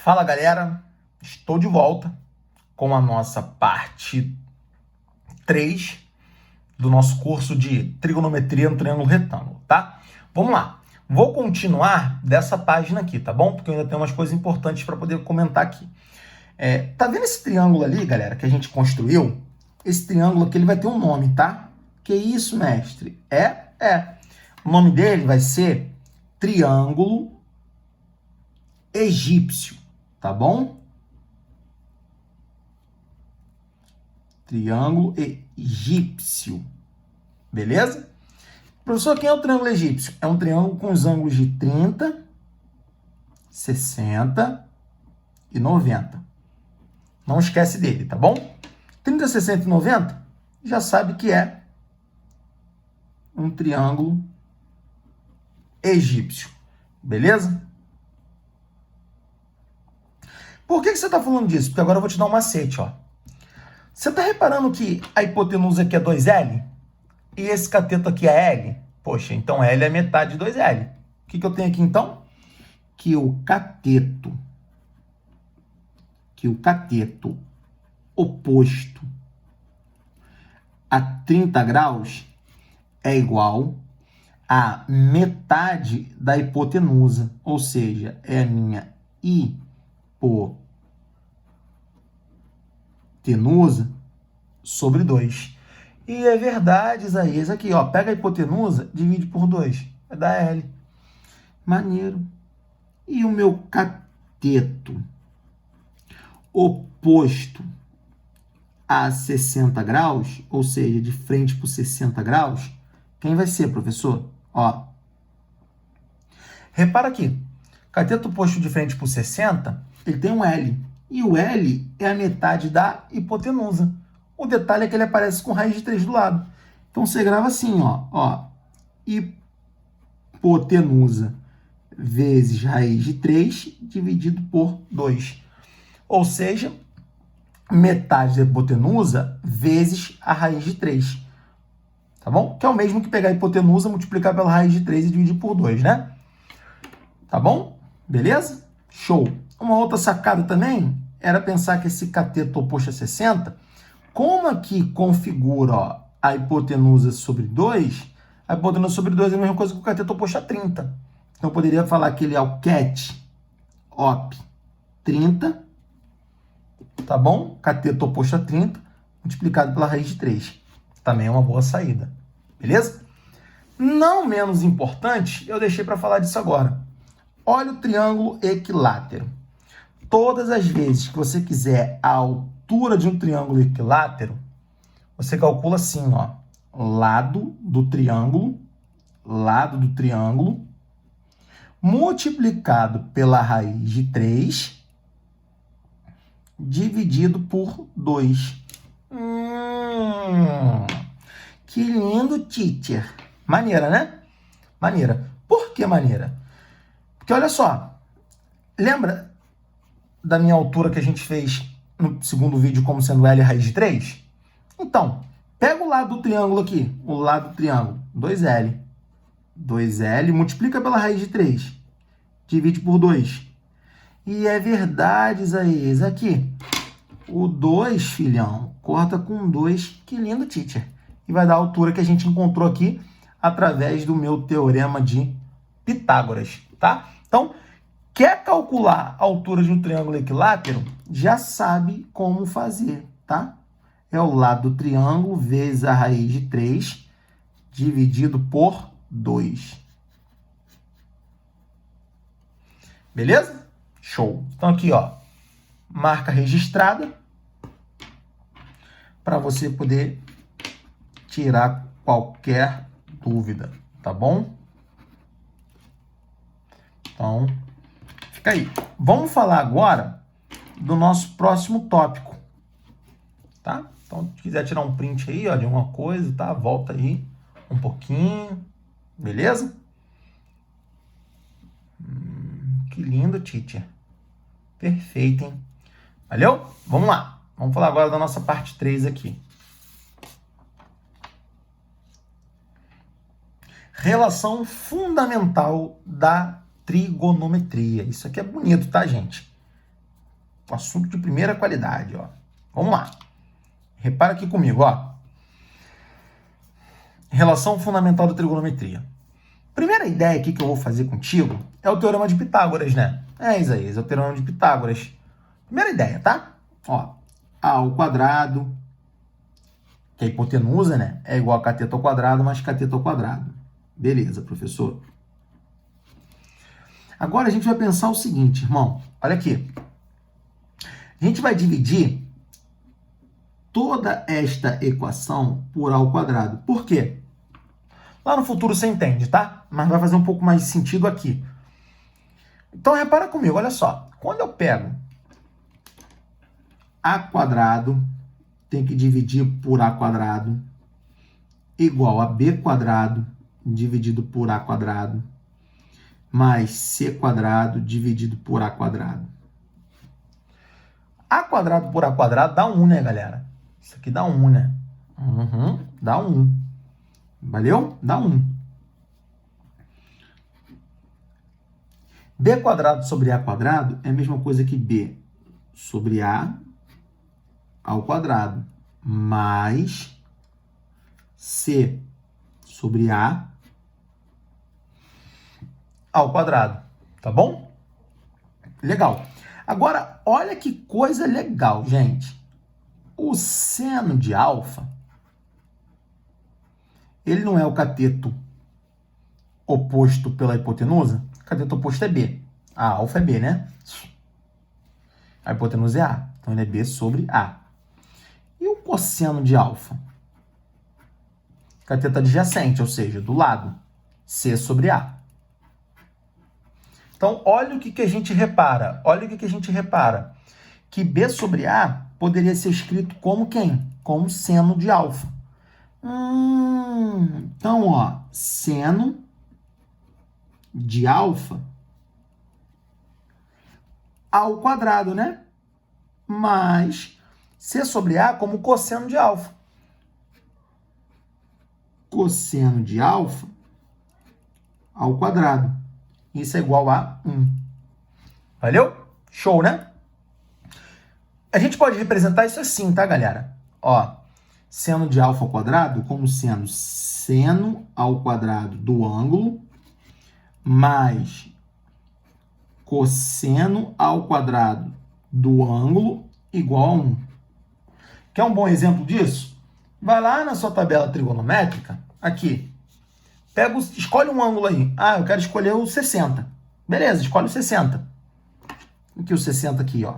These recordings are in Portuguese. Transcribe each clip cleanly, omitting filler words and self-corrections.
Fala galera, estou de volta com a nossa parte 3 do nosso curso de trigonometria no triângulo retângulo, tá? Vamos lá, vou continuar dessa página aqui, tá bom? Porque eu ainda tenho umas coisas importantes para poder comentar aqui. Tá vendo esse triângulo ali, galera, que a gente construiu? Esse triângulo aqui ele vai ter um nome, tá? Que isso, mestre? O nome dele vai ser triângulo egípcio. Tá bom? Triângulo egípcio. Beleza? Professor, quem é o triângulo egípcio? É um triângulo com os ângulos de 30, 60 e 90. Não esquece dele, tá bom? 30, 60 e 90, já sabe que é um triângulo egípcio. Beleza? Por que você está falando disso? Porque agora eu vou te dar um macete, ó. Você está reparando que a hipotenusa aqui é 2L? E esse cateto aqui é L? Poxa, então L é metade de 2L. O que eu tenho aqui, então? Que o cateto oposto a 30 graus é igual a metade da hipotenusa. Ou seja, é a minha hipotenusa sobre 2. E é verdade, Isaías. Aqui, ó, pega a hipotenusa, divide por 2. Vai dar L. Maneiro. E o meu cateto oposto a 60 graus, ou seja, de frente por 60 graus, quem vai ser, professor? Ó. Repara aqui. Cateto oposto de frente por 60, ele tem um L. E o L é a metade da hipotenusa. O detalhe é que ele aparece com raiz de 3 do lado. Então, você grava assim, ó. Hipotenusa vezes raiz de 3 dividido por 2. Ou seja, metade da hipotenusa vezes a raiz de 3. Tá bom? Que é o mesmo que pegar a hipotenusa, multiplicar pela raiz de 3 e dividir por 2, né? Tá bom? Beleza? Show! Uma outra sacada também era pensar que esse cateto oposto a 60, como aqui configura, ó, a hipotenusa sobre 2, a hipotenusa sobre 2 é a mesma coisa que o cateto oposto a 30. Então, eu poderia falar que ele é o cat op 30, tá bom? Cateto oposto a 30, multiplicado pela raiz de 3. Também é uma boa saída. Beleza? Não menos importante, eu deixei para falar disso agora. Olha o triângulo equilátero. Todas as vezes que você quiser a altura de um triângulo equilátero, você calcula assim, ó, lado do triângulo, multiplicado pela raiz de 3, dividido por 2. Que lindo, teacher. Maneira, né? Maneira. Por que maneira? Porque olha só, lembra da minha altura que a gente fez no segundo vídeo como sendo L raiz de 3? Então, pega o lado do triângulo aqui, o lado do triângulo, 2L. 2L, multiplica pela raiz de 3, divide por 2. E é verdade, Isaías, aqui, o 2, filhão, corta com 2, que lindo, teacher. E vai dar a altura que a gente encontrou aqui através do meu teorema de Pitágoras, tá? Então, quer calcular a altura de um triângulo equilátero? Já sabe como fazer, tá? É o lado do triângulo vezes a raiz de 3 dividido por 2. Beleza? Show. Então, aqui, ó, marca registrada para você poder tirar qualquer dúvida, tá bom? Então, fica aí. Vamos falar agora do nosso próximo tópico, tá? Então, se quiser tirar um print aí, ó, de uma coisa, tá? Volta aí um pouquinho, beleza? Que lindo, teacher. Perfeito, hein? Valeu? Vamos lá. Vamos falar agora da nossa parte 3 aqui. Relação fundamental da trigonometria. Isso aqui é bonito, tá, gente? Assunto de primeira qualidade, ó. Vamos lá. Repara aqui comigo, ó. Relação fundamental da trigonometria. Primeira ideia aqui que eu vou fazer contigo é o Teorema de Pitágoras, né? Isaías, é o Teorema de Pitágoras. Primeira ideia, tá? Ó, A ao quadrado, que é a hipotenusa, né? É igual a cateto ao quadrado mais cateto ao quadrado. Beleza, professor. Agora a gente vai pensar o seguinte, irmão. Olha aqui. A gente vai dividir toda esta equação por A ao quadrado. Por quê? Lá no futuro você entende, tá? Mas vai fazer um pouco mais de sentido aqui. Então, repara comigo, olha só. Quando eu pego A quadrado, tem que dividir por A quadrado, igual a B quadrado, dividido por A quadrado, mais C quadrado, dividido por A quadrado. A quadrado por A quadrado dá 1, né, galera? Isso aqui dá 1, né? Dá 1. Valeu? Dá 1. B quadrado sobre A quadrado é a mesma coisa que B sobre A ao quadrado, mais C sobre A ao quadrado. Tá bom? Legal. Agora, olha que coisa legal, gente. O seno de alfa, ele não é o cateto oposto pela hipotenusa? O cateto oposto é B. A alfa é B, né? A hipotenusa é A. Então, ele é B sobre A. E o cosseno de alfa? Cateto adjacente, ou seja, do lado. C sobre A. Então, olha o que a gente repara. Olha o que a gente repara. Que B sobre A poderia ser escrito como quem? Como seno de alfa. Então, ó, seno de alfa ao quadrado, né? Mais C sobre A como cosseno de alfa. Cosseno de alfa ao quadrado. Isso é igual a 1. Valeu? Show, né? A gente pode representar isso assim, tá, galera? Ó, seno de alfa ao quadrado como sendo seno ao quadrado do ângulo mais cosseno ao quadrado do ângulo igual a 1. Quer um bom exemplo disso? Vai lá na sua tabela trigonométrica, aqui. Escolhe um ângulo aí. Eu quero escolher o 60. Beleza, escolhe o 60. Aqui o 60 aqui, ó.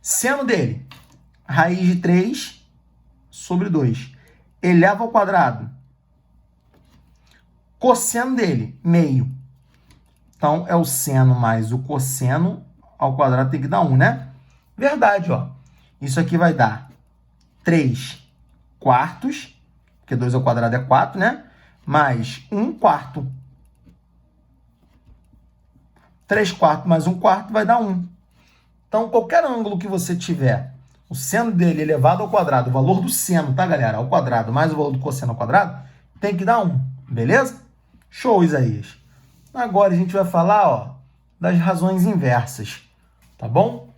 Seno dele, raiz de 3 sobre 2. Eleva ao quadrado. Cosseno dele, meio. Então, é o seno mais o cosseno ao quadrado tem que dar 1, né? Verdade, ó. Isso aqui vai dar 3 quartos, porque 2 ao quadrado é 4, né? Mais 1 quarto. 3 quartos mais 1 quarto vai dar 1. Então, qualquer ângulo que você tiver, o seno dele elevado ao quadrado, o valor do seno, tá, galera? Ao quadrado mais o valor do cosseno ao quadrado, tem que dar 1, beleza? Show, Isaías. Agora a gente vai falar, ó, das razões inversas, tá bom?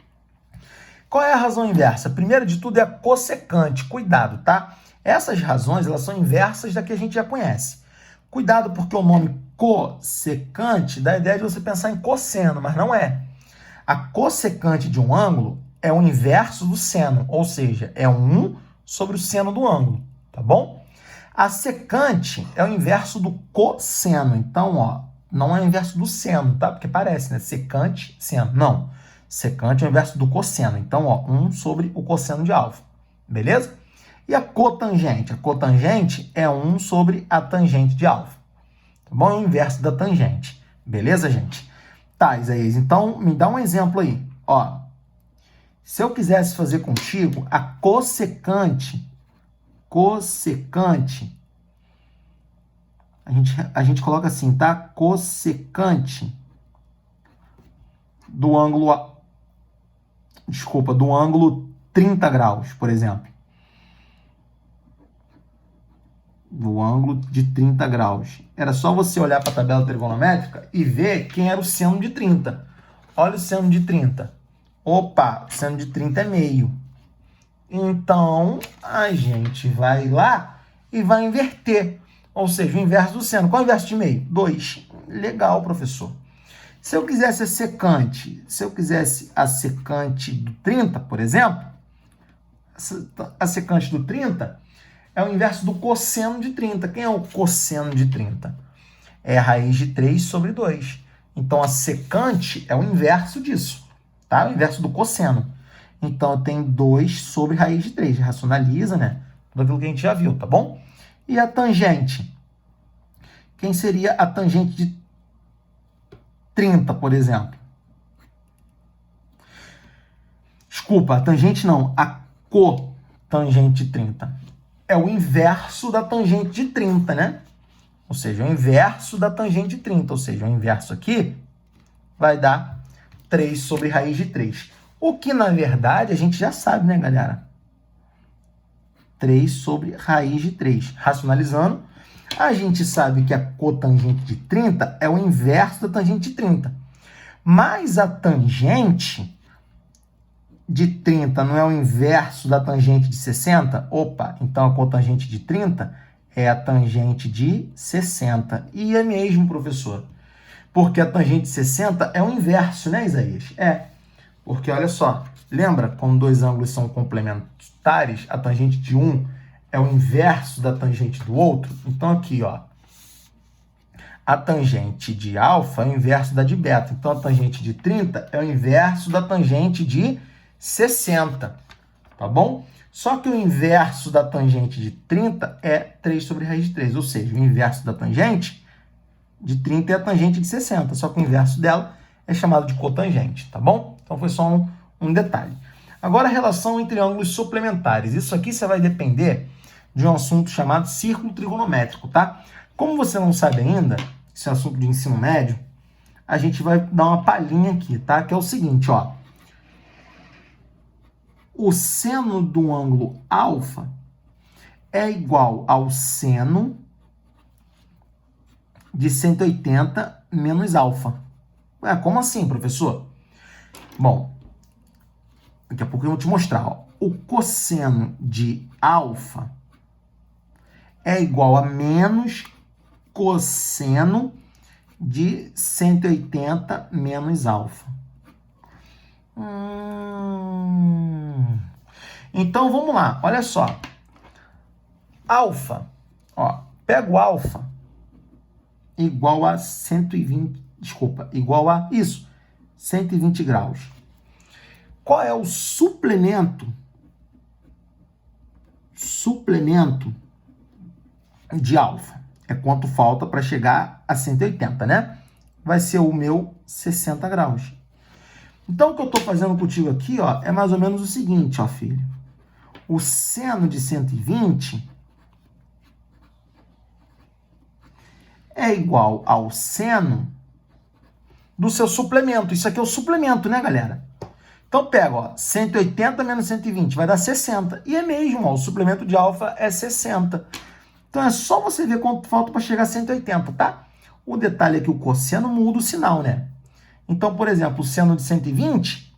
Qual é a razão inversa? Primeiro de tudo é a cossecante. Cuidado, tá? Essas razões, elas são inversas da que a gente já conhece. Cuidado porque o nome cossecante dá a ideia de você pensar em cosseno, mas não é. A cossecante de um ângulo é o inverso do seno, ou seja, é 1 sobre o seno do ângulo, tá bom? A secante é o inverso do cosseno. Então, ó, não é o inverso do seno, tá? Porque parece, né? Secante, seno. Não. Secante é o inverso do cosseno. Então, ó, 1 sobre o cosseno de alfa. Beleza? E a cotangente? A cotangente é 1 sobre a tangente de alfa. Tá bom? É o inverso da tangente. Beleza, gente? Tá, Isaías. Então, me dá um exemplo aí. Ó, se eu quisesse fazer contigo a cossecante, a gente coloca assim, tá? Cossecante do ângulo, do ângulo 30 graus, por exemplo. Do ângulo de 30 graus. Era só você olhar para a tabela trigonométrica e ver quem era o seno de 30. Olha o seno de 30. Opa, seno de 30 é meio. Então, a gente vai lá e vai inverter. Ou seja, o inverso do seno. Qual é o inverso de meio? 2. Legal, professor. Se eu quisesse a secante do 30, por exemplo, a secante do 30 é o inverso do cosseno de 30. Quem é o cosseno de 30? É a raiz de 3 sobre 2. Então, a secante é o inverso disso, tá? O inverso do cosseno. Então, eu tenho 2 sobre raiz de 3. Racionaliza, né? Tudo aquilo que a gente já viu, tá bom? E a tangente? Quem seria a tangente de 30, por exemplo? Desculpa, a tangente não. A cotangente de 30. É o inverso da tangente de 30, né? Ou seja, o inverso da tangente de 30. Ou seja, o inverso aqui vai dar 3 sobre raiz de 3. O que, na verdade, a gente já sabe, né, galera? 3 sobre raiz de 3. Racionalizando, a gente sabe que a cotangente de 30 é o inverso da tangente de 30. Mas a tangente de 30 não é o inverso da tangente de 60? Opa, então a cotangente de 30 é a tangente de 60. E é mesmo, professor. Porque a tangente de 60 é o inverso, né, Isaías? É. Porque, olha só, lembra quando dois ângulos são complementares, a tangente de um é o inverso da tangente do outro? Então, aqui, ó, a tangente de alfa é o inverso da de beta. Então, a tangente de 30 é o inverso da tangente de 60, tá bom? Só que o inverso da tangente de 30 é 3 sobre raiz de 3, ou seja, o inverso da tangente de 30 é a tangente de 60, só que o inverso dela é chamado de cotangente, tá bom? Então, foi só um detalhe. Agora, a relação entre ângulos suplementares. Isso aqui você vai depender de um assunto chamado círculo trigonométrico, tá? Como você não sabe ainda, esse é assunto de ensino médio, a gente vai dar uma palhinha aqui, tá? Que é o seguinte, ó. O seno do ângulo alfa é igual ao seno de 180 menos alfa. Ué, como assim, professor? Bom, daqui a pouco eu vou te mostrar. Ó. O cosseno de alfa é igual a menos cosseno de 180 menos alfa. Então, vamos lá. Olha só. Alfa, ó, pega o alfa igual a 120, desculpa, igual a isso, 120 graus. Qual é o suplemento de alfa? É quanto falta para chegar a 180, né? Vai ser o meu 60 graus. Então, o que eu estou fazendo contigo aqui, ó, é mais ou menos o seguinte, ó, filho. O seno de 120 é igual ao seno do seu suplemento. Isso aqui é o suplemento, né, galera? Então, pega, ó, 180 menos 120, vai dar 60. E é mesmo, ó, o suplemento de alfa é 60. Então, é só você ver quanto falta para chegar a 180, tá? O detalhe é que o cosseno muda o sinal, né? Então, por exemplo, o seno de 120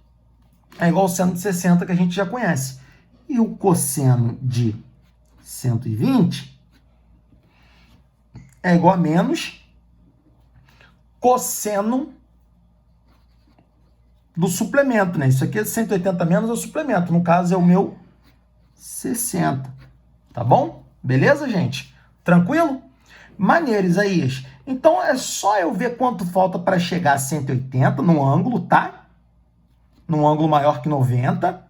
é igual ao seno de 60, que a gente já conhece. E o cosseno de 120 é igual a menos cosseno do suplemento, né? Isso aqui é 180 menos é o suplemento. No caso, é o meu 60. Tá bom? Beleza, gente? Tranquilo? Maneiro, Isaías. Então, é só eu ver quanto falta para chegar a 180 no ângulo, tá? Num ângulo maior que 90.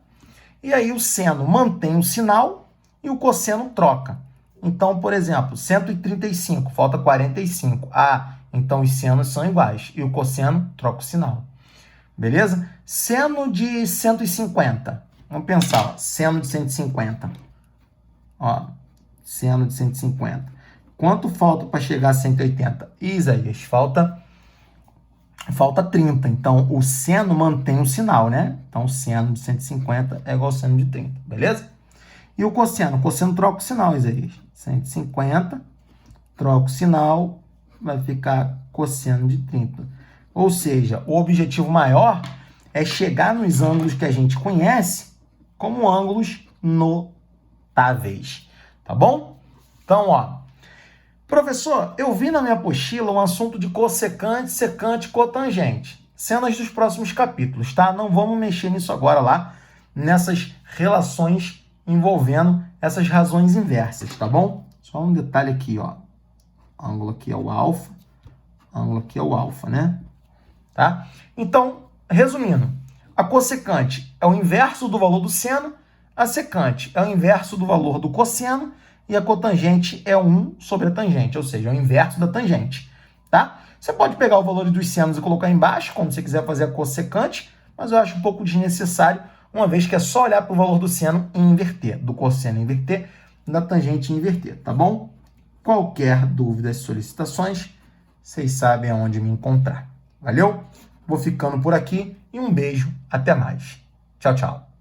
E aí, o seno mantém o sinal e o cosseno troca. Então, por exemplo, 135, falta 45. Ah, então os senos são iguais. E o cosseno troca o sinal. Beleza? Seno de 150. Vamos pensar, ó, seno de 150. Ó, seno de 150. Quanto falta para chegar a 180? Isaías, falta 30. Então, o seno mantém o sinal, né? Então, o seno de 150 é igual ao seno de 30, beleza? E o cosseno? O cosseno troca o sinal, Isaías. 150, troca o sinal, vai ficar cosseno de 30. Ou seja, o objetivo maior é chegar nos ângulos que a gente conhece como ângulos notáveis, tá bom? Então, ó, professor, eu vi na minha apostila um assunto de cossecante, secante e cotangente. Cenas dos próximos capítulos, tá? Não vamos mexer nisso agora lá, nessas relações envolvendo essas razões inversas, tá bom? Só um detalhe aqui, ó. Ângulo aqui é o alfa, ângulo aqui é o alfa, né? Tá? Então, resumindo, a cossecante é o inverso do valor do seno, a secante é o inverso do valor do cosseno e a cotangente é 1 sobre a tangente, ou seja, é o inverso da tangente, tá? Você pode pegar o valor dos senos e colocar embaixo, quando você quiser fazer a cossecante, mas eu acho um pouco desnecessário, uma vez que é só olhar para o valor do seno e inverter, do cosseno inverter, da tangente inverter, tá bom? Qualquer dúvida, solicitações, vocês sabem aonde me encontrar. Valeu? Vou ficando por aqui e um beijo, até mais. Tchau, tchau.